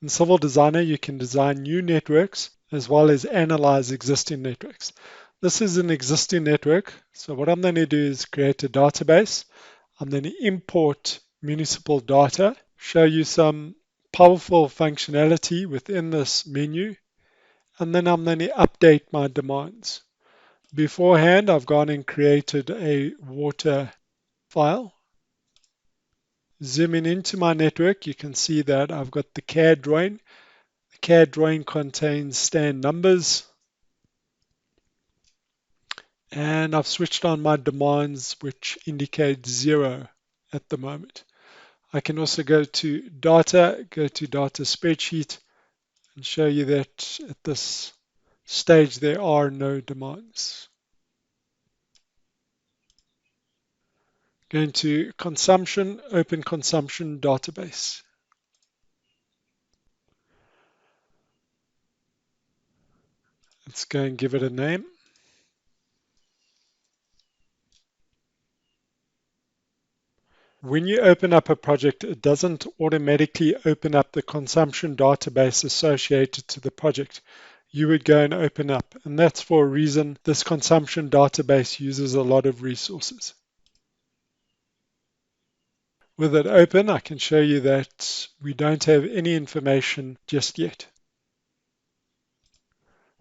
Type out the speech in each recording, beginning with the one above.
In Civil Designer, you can design new networks as well as analyze existing networks. This is an existing network, so what I'm going to do is create a database. I'm going to import municipal data, show you some powerful functionality within this menu, and then I'm going to update my demands. Beforehand, I've gone and created a water file. Zooming into my network, you can see that I've got the CAD drawing. The CAD drawing contains stand numbers, and I've switched on my demands, which indicate 0 at the moment. I can also go to data spreadsheet, and show you that at this stage there are no demands. Going to consumption, open consumption database. Let's go and give it a name. When you open up a project, it doesn't automatically open up the consumption database associated to the project. You would go and open up, and that's for a reason. This consumption database uses a lot of resources. With it open, I can show you that we don't have any information just yet.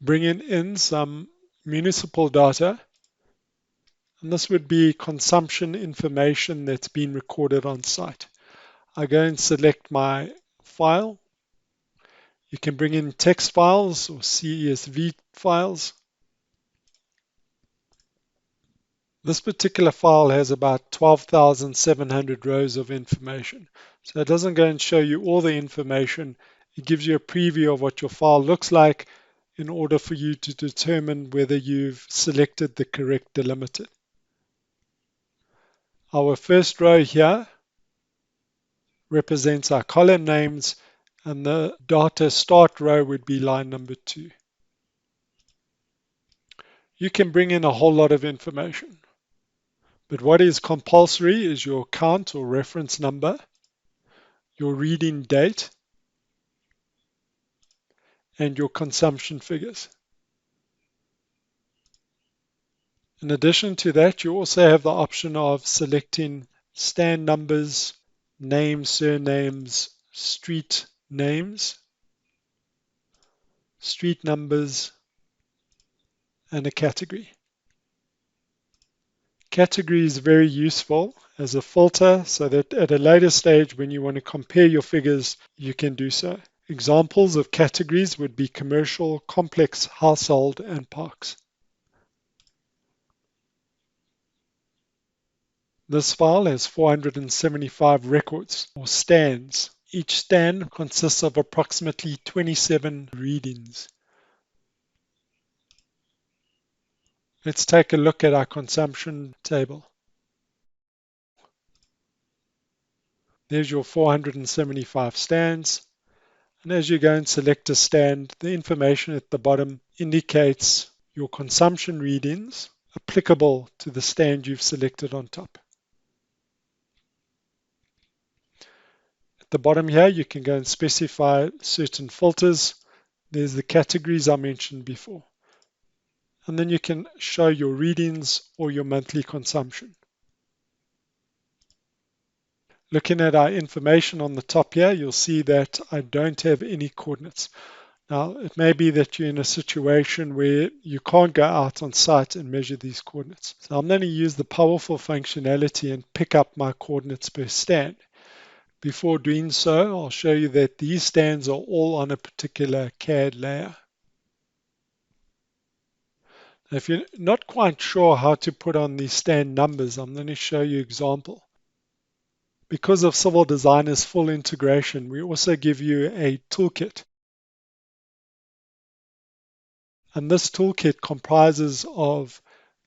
Bringing in some municipal data, and this would be consumption information that's been recorded on site. I go and select my file. You can bring in text files or CSV files. This particular file has about 12,700 rows of information. So it doesn't go and show you all the information. It gives you a preview of what your file looks like in order for you to determine whether you've selected the correct delimiter. Our first row here represents our column names, and the data start row would be line number 2. You can bring in a whole lot of information, but what is compulsory is your count or reference number, your reading date, and your consumption figures. In addition to that, you also have the option of selecting stand numbers, names, surnames, street names, street numbers, and a category. Category is very useful as a filter so that at a later stage when you want to compare your figures, you can do so. Examples of categories would be commercial, complex, household, and parks. This file has 475 records or stands. Each stand consists of approximately 27 readings. Let's take a look at our consumption table. There's your 475 stands. And as you go and select a stand, the information at the bottom indicates your consumption readings applicable to the stand you've selected on top. At the bottom here, you can go and specify certain filters. There's the categories I mentioned before. And then you can show your readings or your monthly consumption. Looking at our information on the top here, you'll see that I don't have any coordinates. Now, it may be that you're in a situation where you can't go out on site and measure these coordinates. So I'm going to use the powerful functionality and pick up my coordinates per stand. Before doing so, I'll show you that these stands are all on a particular CAD layer. Now, if you're not quite sure how to put on these stand numbers, I'm going to show you an example. Because of Civil Designer's full integration, we also give you a toolkit. And this toolkit comprises of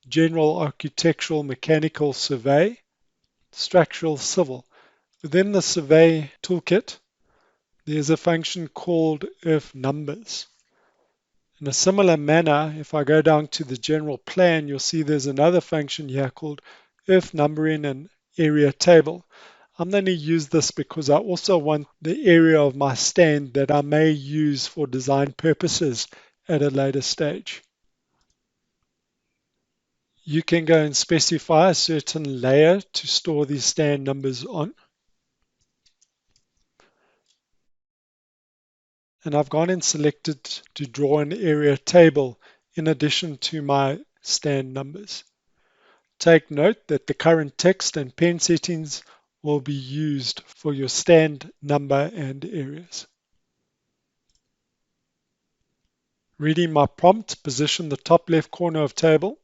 general architectural mechanical survey, structural civil. Within the survey toolkit, there's a function called earth numbers. In a similar manner, if I go down to the general plan, you'll see there's another function here called earth numbering and area table. I'm going to use this because I also want the area of my stand that I may use for design purposes at a later stage. You can go and specify a certain layer to store these stand numbers on. And I've gone and selected to draw an area table in addition to my stand numbers. Take note that the current text and pen settings will be used for your stand number and areas. Reading my prompt, position the top left corner of table.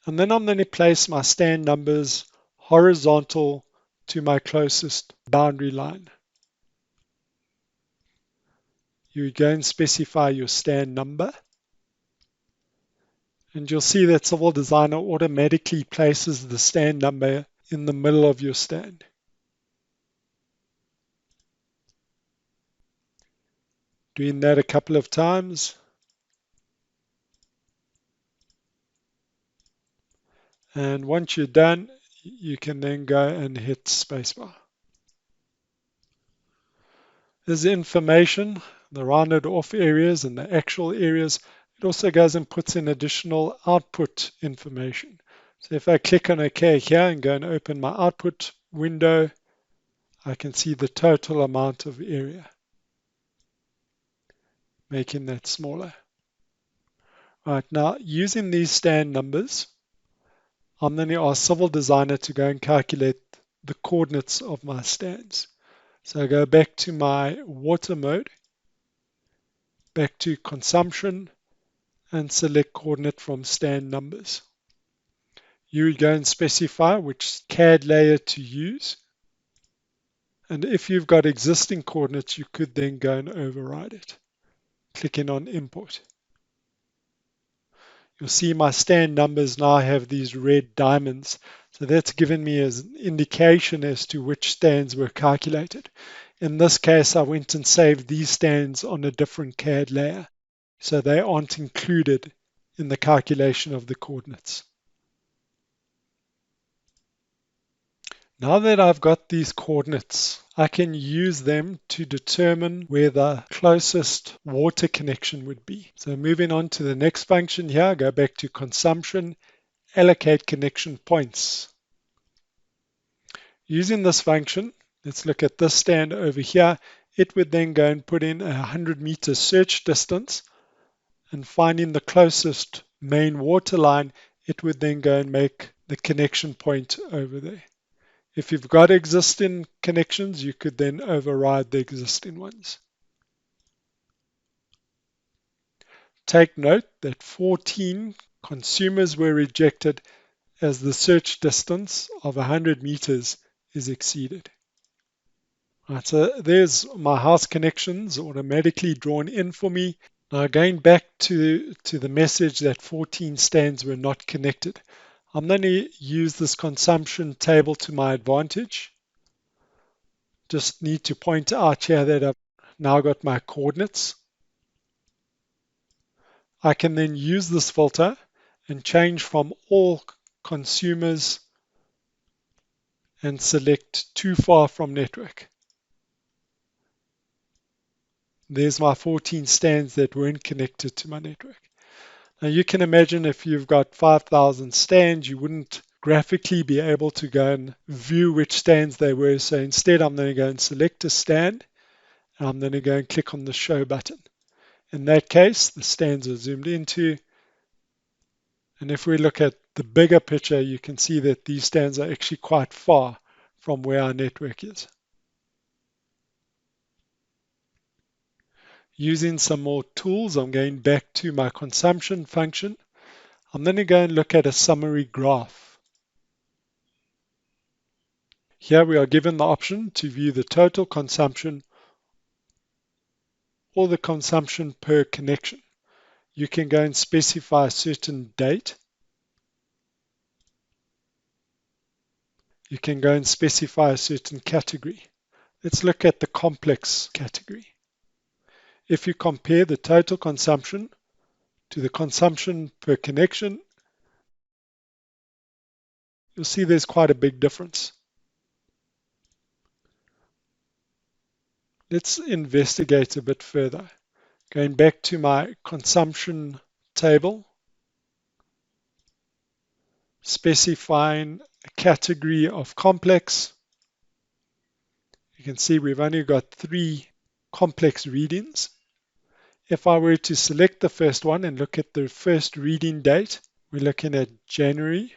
And then I'm going to place my stand numbers horizontal to my closest boundary line. You go and specify your stand number. And you'll see that Civil Designer automatically places the stand number in the middle of your stand. Doing that a couple of times. And once you're done, you can then go and hit spacebar. There's the information, the rounded off areas and the actual areas. It also goes and puts in additional output information. So if I click on OK here and go and open my output window, I can see the total amount of area, making that smaller. Right, now using these stand numbers, I'm going to ask Civil Designer to go and calculate the coordinates of my stands. So I go back to my water mode, back to consumption, and select coordinate from stand numbers. You would go and specify which CAD layer to use. And if you've got existing coordinates, you could then go and override it. Clicking on import. You'll see my stand numbers now have these red diamonds. So that's given me as an indication as to which stands were calculated. In this case, I went and saved these stands on a different CAD layer. So they aren't included in the calculation of the coordinates. Now that I've got these coordinates, I can use them to determine where the closest water connection would be. So moving on to the next function here, go back to consumption, allocate connection points. Using this function, let's look at this stand over here. It would then go and put in a 100-meter search distance, and finding the closest main water line, it would then go and make the connection point over there. If you've got existing connections, you could then override the existing ones. Take note that 14 consumers were rejected as the search distance of 100 meters is exceeded. Right, so there's my house connections automatically drawn in for me. Now going back to the message that 14 stands were not connected, I'm going to use this consumption table to my advantage. Just need to point out here that I've now got my coordinates. I can then use this filter and change from all consumers and select too far from network. There's my 14 stands that weren't connected to my network. Now you can imagine if you've got 5,000 stands, you wouldn't graphically be able to go and view which stands they were. So instead, I'm going to go and select a stand, and I'm going to go and click on the show button. In that case, the stands are zoomed into. And if we look at the bigger picture, you can see that these stands are actually quite far from where our network is. Using some more tools, I'm going back to my consumption function. I'm going to go and look at a summary graph. Here we are given the option to view the total consumption or the consumption per connection. You can go and specify a certain date. You can go and specify a certain category. Let's look at the complex category. If you compare the total consumption to the consumption per connection, you'll see there's quite a big difference. Let's investigate a bit further. Going back to my consumption table, specifying a category of complex. You can see we've only got 3 complex readings. If I were to select the first one and look at the first reading date, we're looking at January.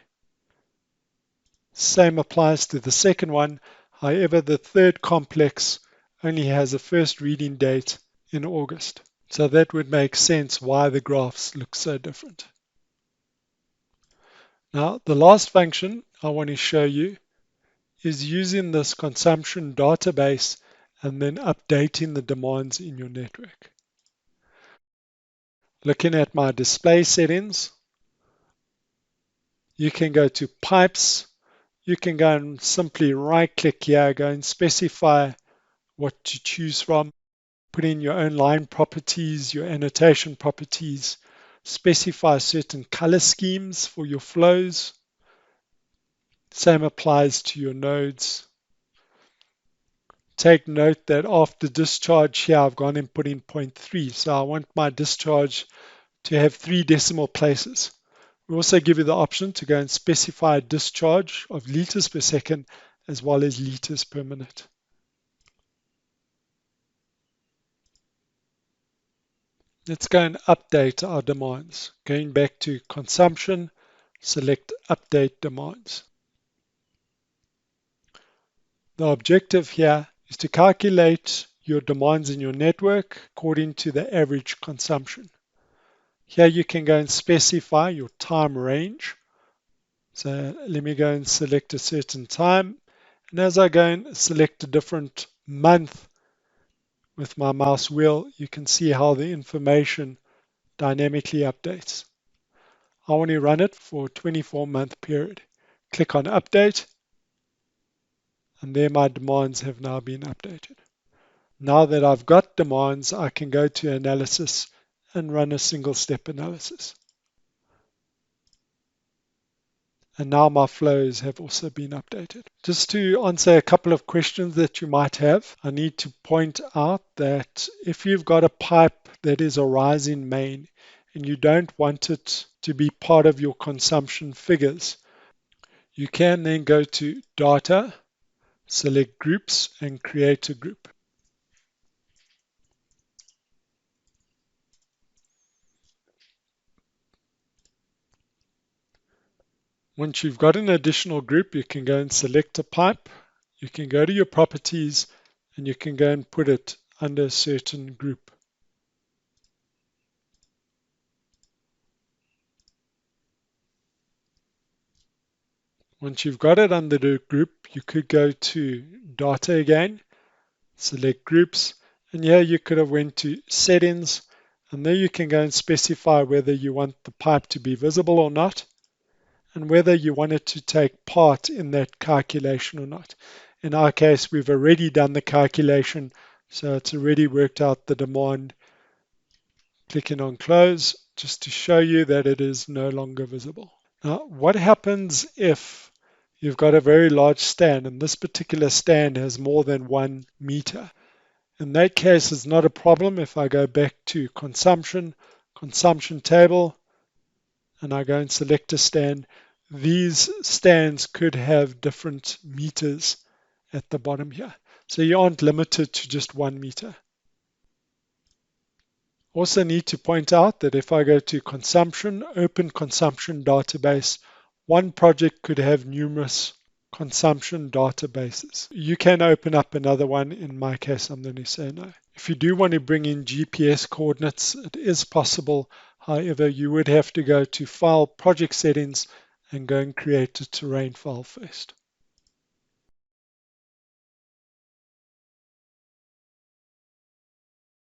Same applies to the second one. However, the third complex only has a first reading date in August. So that would make sense why the graphs look so different. Now, the last function I want to show you is using this consumption database and then updating the demands in your network. Looking at my display settings, you can go to pipes. You can go and simply right click here, go and specify what to choose from. Put in your own line properties, your annotation properties, specify certain color schemes for your flows. Same applies to your nodes. Take note that after discharge here, I've gone and put in 0.3. So I want my discharge to have 3 decimal places. We also give you the option to go and specify a discharge of liters per second as well as liters per minute. Let's go and update our demands. Going back to consumption, select update demands. The objective here is to calculate your demands in your network according to the average consumption. Here you can go and specify your time range. So let me go and select a certain time. And as I go and select a different month with my mouse wheel, you can see how the information dynamically updates. I want to run it for a 24-month period. Click on update, and there my demands have now been updated. Now that I've got demands, I can go to analysis and run a single step analysis. And now my flows have also been updated. Just to answer a couple of questions that you might have, I need to point out that if you've got a pipe that is a rising main and you don't want it to be part of your consumption figures, you can then go to Data, select Groups, and create a group. Once you've got an additional group, you can go and select a pipe. You can go to your properties and you can go and put it under a certain group. Once you've got it under the group, you could go to Data again, select Groups, and here you could have went to Settings, and there you can go and specify whether you want the pipe to be visible or not, and whether you want it to take part in that calculation or not. In our case, we've already done the calculation, so it's already worked out the demand. Clicking on Close, just to show you that it is no longer visible. Now, what happens if you've got a very large stand and this particular stand has more than 1 meter? In that case, it's not a problem if I go back to consumption table, and I go and select a stand. These stands could have different meters at the bottom here. So you aren't limited to just 1 meter. Also need to point out that if I go to consumption, open consumption database, one project could have numerous consumption databases. You can open up another one. In my case, I'm going to say no. If you do want to bring in GPS coordinates, it is possible. However, you would have to go to File, Project Settings, and go and create a terrain file first.